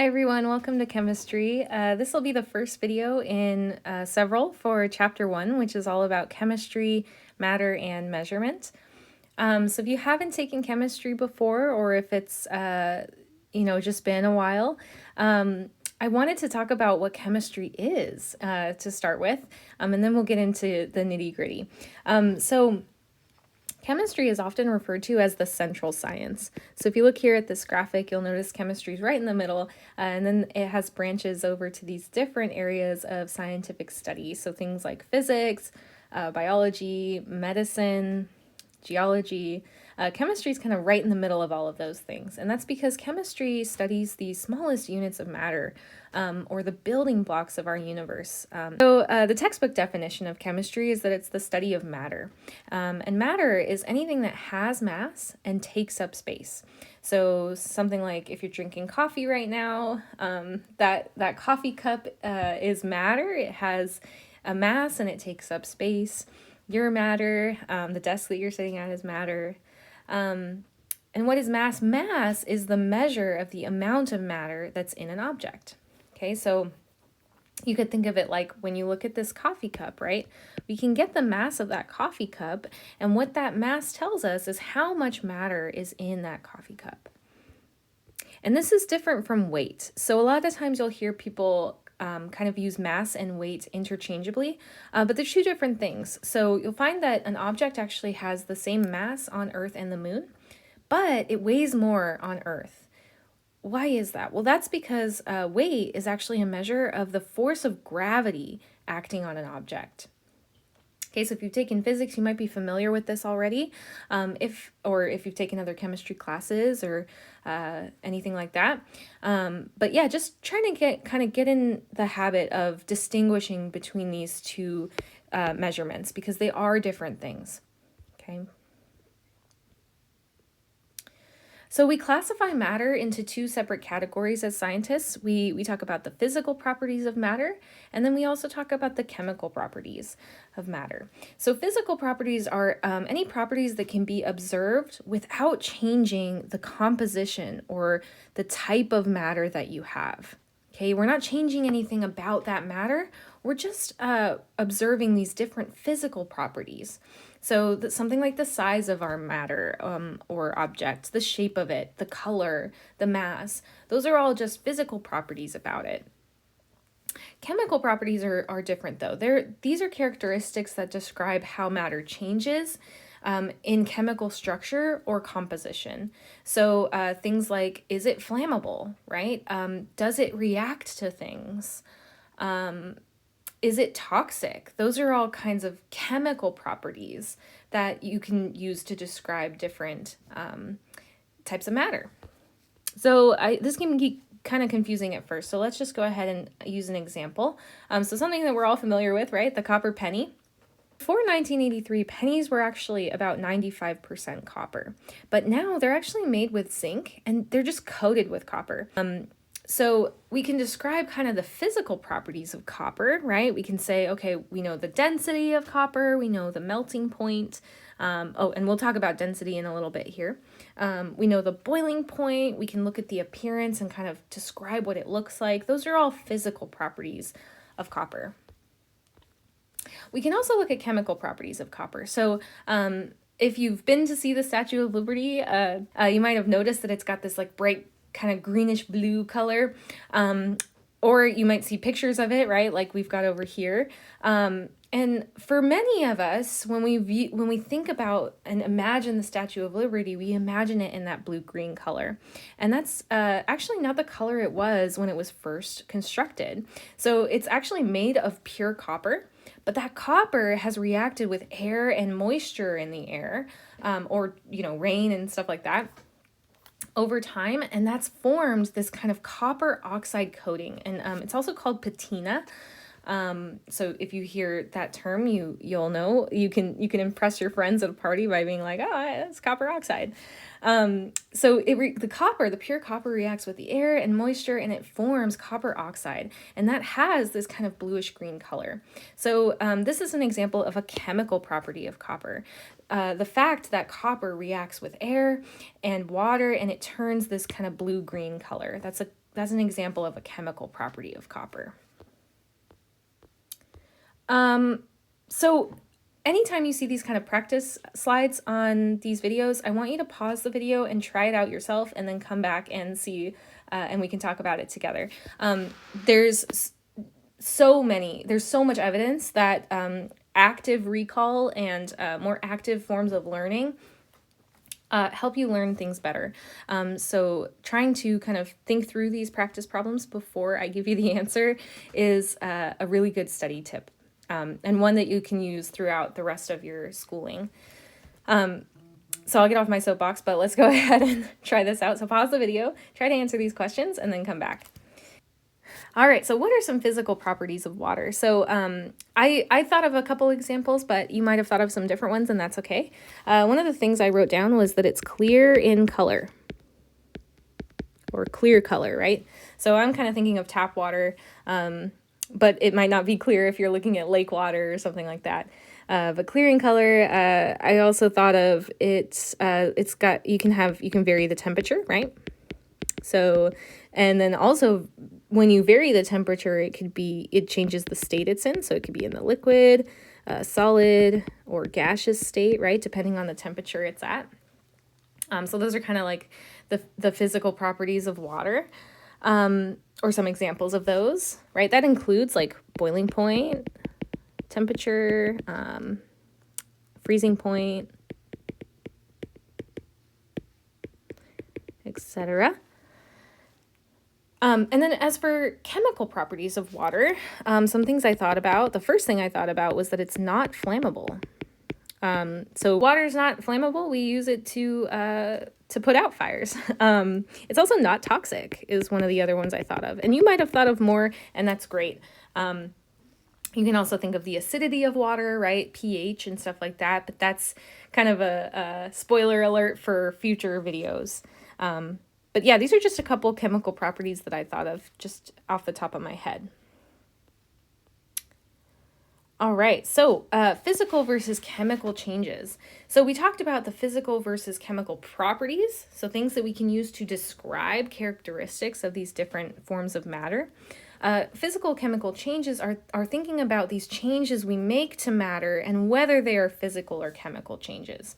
Hi everyone, welcome to chemistry. This will be the first video in several for chapter 1, which is all about chemistry, matter, and measurement. So if you haven't taken chemistry before, or if it's just been a while, I wanted to talk about what chemistry is to start with, and then we'll get into the nitty-gritty. So chemistry is often referred to as the central science. So if you look here at this graphic, you'll notice chemistry is right in the middle, and then it has branches over to these different areas of scientific study. So things like physics, biology, medicine, geology. Chemistry is kind of right in the middle of all of those things. And that's because chemistry studies the smallest units of matter, or the building blocks of our universe. The textbook definition of chemistry is that it's the study of matter. And matter is anything that has mass and takes up space. So something like if you're drinking coffee right now, that coffee cup is matter. It has a mass and it takes up space. Your matter, the desk that you're sitting at is matter. And what is mass? Mass is the measure of the amount of matter that's in an object. Okay, so you could think of it like when you look at this coffee cup, right? We can get the mass of that coffee cup, and what that mass tells us is how much matter is in that coffee cup. And this is different from weight. So a lot of times you'll hear people kind of use mass and weight interchangeably, but they're two different things. So you'll find that an object actually has the same mass on Earth and the moon, but it weighs more on Earth. Why is that? Well, that's because weight is actually a measure of the force of gravity acting on an object. Okay, so if you've taken physics, you might be familiar with this already. If you've taken other chemistry classes or anything like that. But yeah, just trying to get in the habit of distinguishing between these two measurements because they are different things. Okay. So we classify matter into two separate categories as scientists. We talk about the physical properties of matter, and then we also talk about the chemical properties of matter. So physical properties are any properties that can be observed without changing the composition or the type of matter that you have. Okay, we're not changing anything about that matter. We're just observing these different physical properties. So something like the size of our matter or object, the shape of it, the color, the mass, those are all just physical properties about it. Chemical properties are different though. These are characteristics that describe how matter changes in chemical structure or composition. So things like, is it flammable, right? Does it react to things? Is it toxic? Those are all kinds of chemical properties that you can use to describe different types of matter. So this can be kind of confusing at first. So let's just go ahead and use an example. So something that we're all familiar with, right? The copper penny. Before 1983, pennies were actually about 95% copper. But now they're actually made with zinc and they're just coated with copper. So we can describe kind of the physical properties of copper, right? We can say, okay, we know the density of copper, we know the melting point. And we'll talk about density in a little bit here. We know the boiling point. We can look at the appearance and kind of describe what it looks like. Those are all physical properties of copper. We can also look at chemical properties of copper. So if you've been to see the Statue of Liberty, you might have noticed that it's got this like bright kind of greenish blue color, or you might see pictures of it, right? Like we've got over here. And for many of us, when we think about and imagine the Statue of Liberty, we imagine it in that blue-green color. And that's actually not the color it was when it was first constructed. So it's actually made of pure copper, but that copper has reacted with air and moisture in the air, or rain and stuff like that, over time, and that's formed this kind of copper oxide coating, and it's also called patina. So if you hear that term, you'll know. You can impress your friends at a party by being like, oh, it's copper oxide. So the pure copper reacts with the air and moisture, and it forms copper oxide, and that has this kind of bluish green color. So this is an example of a chemical property of copper. The fact that copper reacts with air and water and it turns this kind of blue-green color. That's That's an example of a chemical property of copper. So anytime you see these kind of practice slides on these videos, I want you to pause the video and try it out yourself and then come back and see, and we can talk about it together. There's so much evidence that active recall and more active forms of learning help you learn things better. So trying to kind of think through these practice problems before I give you the answer is a really good study tip, and one that you can use throughout the rest of your schooling. So I'll get off my soapbox, but let's go ahead and try this out. So pause the video, try to answer these questions, and then come back. All right, so what are some physical properties of water? So I thought of a couple examples, but you might have thought of some different ones, and that's okay. One of the things I wrote down was that it's clear in color, or clear color, right? So I'm kind of thinking of tap water, but it might not be clear if you're looking at lake water or something like that. But clear in color, I also thought of it's got, you can vary the temperature, right? So, and then also when you vary the temperature, it changes the state it's in. So it could be in the liquid, solid, or gaseous state, right? Depending on the temperature it's at. So those are kind of like the physical properties of water, or some examples of those, right? That includes like boiling point, temperature, freezing point, etc. And then as for chemical properties of water, some things I thought about, the first thing I thought about was that it's not flammable. So water is not flammable. We use it to put out fires. It's also not toxic is one of the other ones I thought of. And you might have thought of more, and that's great. You can also think of the acidity of water, right? pH and stuff like that. But that's kind of a spoiler alert for future videos. But yeah, these are just a couple chemical properties that I thought of just off the top of my head. All right, so physical versus chemical changes. So we talked about the physical versus chemical properties, so things that we can use to describe characteristics of these different forms of matter. Physical chemical changes are thinking about these changes we make to matter and whether they are physical or chemical changes.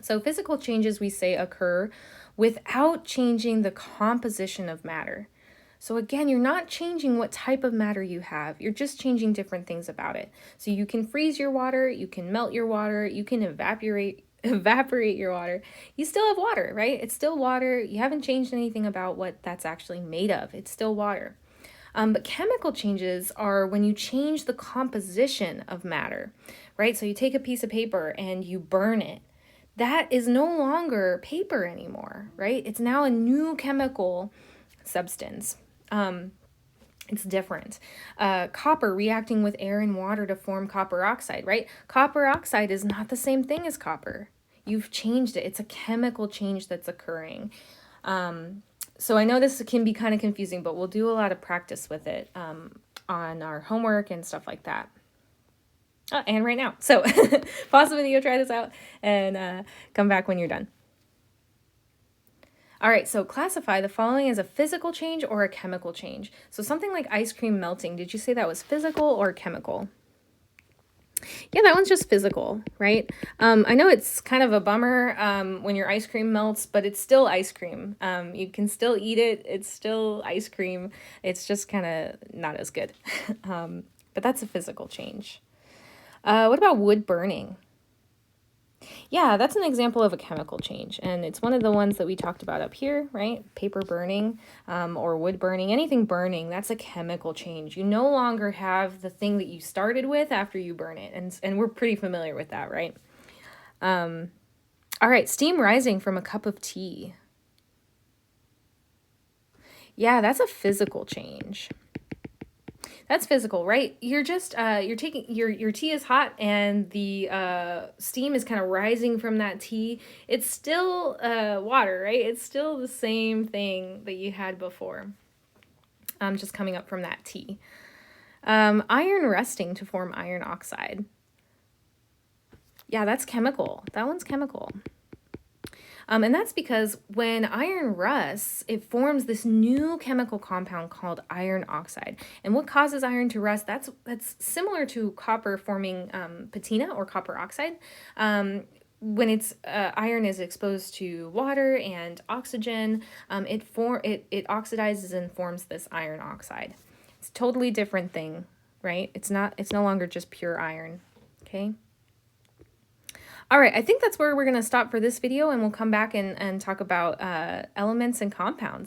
So physical changes, we say, occur without changing the composition of matter. So again, you're not changing what type of matter you have, you're just changing different things about it. So you can freeze your water, you can melt your water, you can evaporate your water. You still have water, right? It's still water. You haven't changed anything about what that's actually made of. It's still water. But chemical changes are when you change the composition of matter, right? So you take a piece of paper and you burn it. That is no longer paper anymore, right? It's now a new chemical substance. It's different. Copper reacting with air and water to form copper oxide, right? Copper oxide is not the same thing as copper. You've changed it. It's a chemical change that's occurring. So I know this can be kind of confusing, but we'll do a lot of practice with it on our homework and stuff like that. And right now. So pause the video, try this out, and come back when you're done. All right, so classify the following as a physical change or a chemical change. So something like ice cream melting, did you say that was physical or chemical? Yeah, that one's just physical, right? I know it's kind of a bummer when your ice cream melts, but it's still ice cream. You can still eat it. It's still ice cream. It's just kind of not as good. But that's a physical change. What about wood burning? Yeah, that's an example of a chemical change, and it's one of the ones that we talked about up here, right? Paper burning or wood burning, anything burning, that's a chemical change. You no longer have the thing that you started with after you burn it, and we're pretty familiar with that, right? All right, steam rising from a cup of tea. Yeah, that's a physical change. That's physical, right? You're just you're taking your tea is hot and the steam is kind of rising from that tea. It's still water, right? It's still the same thing that you had before. Just coming up from that tea. Iron rusting to form iron oxide. Yeah, that's chemical. That one's chemical. And that's because when iron rusts, it forms this new chemical compound called iron oxide. And what causes iron to rust? That's similar to copper forming patina or copper oxide. When it's iron is exposed to water and oxygen, it oxidizes and forms this iron oxide. It's a totally different thing, right? It's no longer just pure iron. Okay. All right, I think that's where we're going to stop for this video, and we'll come back and talk about elements and compounds.